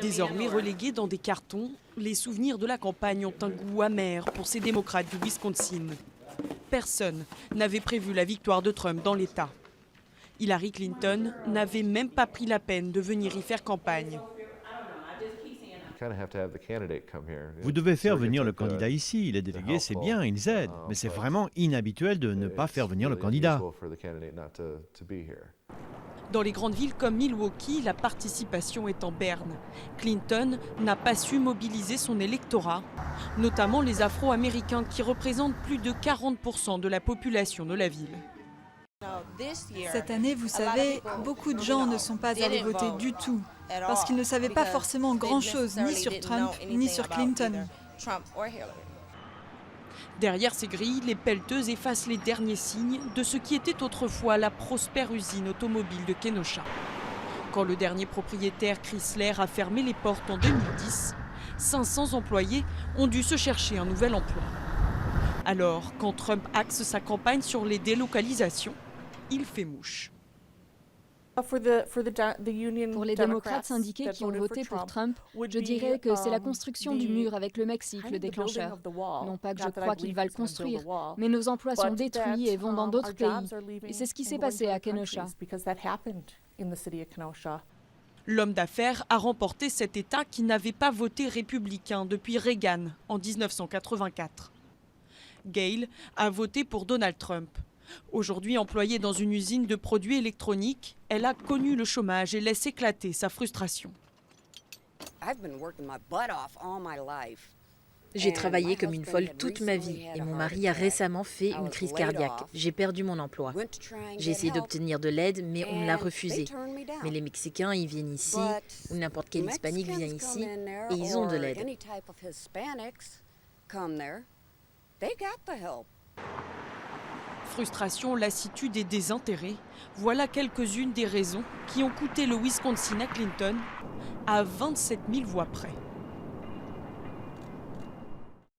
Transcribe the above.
Désormais relégués dans des cartons, les souvenirs de la campagne ont un goût amer pour ces démocrates du Wisconsin. Personne n'avait prévu la victoire de Trump dans l'État. Hillary Clinton n'avait même pas pris la peine de venir y faire campagne. Vous devez faire venir le candidat ici. Les délégués, c'est bien, ils aident. Mais c'est vraiment inhabituel de ne pas faire venir le candidat. Dans les grandes villes comme Milwaukee, la participation est en berne. Clinton n'a pas su mobiliser son électorat, notamment les Afro-Américains qui représentent plus de 40% de la population de la ville. Cette année, vous savez, beaucoup de gens ne sont pas allés voter du tout, parce qu'ils ne savaient pas forcément grand-chose ni sur Trump ni sur Clinton. Derrière ces grilles, les pelleteuses effacent les derniers signes de ce qui était autrefois la prospère usine automobile de Kenosha. Quand le dernier propriétaire Chrysler a fermé les portes en 2010, 500 employés ont dû se chercher un nouvel emploi. Alors, quand Trump axe sa campagne sur les délocalisations, il fait mouche. Pour les démocrates syndiqués qui ont voté pour Trump, je dirais que c'est la construction du mur avec le Mexique le déclencheur. Non pas que je crois qu'il va le construire, mais nos emplois sont détruits et vont dans d'autres pays. Et c'est ce qui s'est passé à Kenosha. L'homme d'affaires a remporté cet État qui n'avait pas voté républicain depuis Reagan en 1984. Gail a voté pour Donald Trump. Aujourd'hui employée dans une usine de produits électroniques, elle a connu le chômage et laisse éclater sa frustration. J'ai travaillé comme une folle toute ma vie et mon mari a récemment fait une crise cardiaque. J'ai perdu mon emploi. J'ai essayé d'obtenir de l'aide, mais on me l'a refusé. Mais les Mexicains, ils viennent ici, ou n'importe quel hispanique vient ici, et ils ont de l'aide. Frustration, lassitude et désintérêt, voilà quelques-unes des raisons qui ont coûté le Wisconsin à Clinton à 27 000 voix près.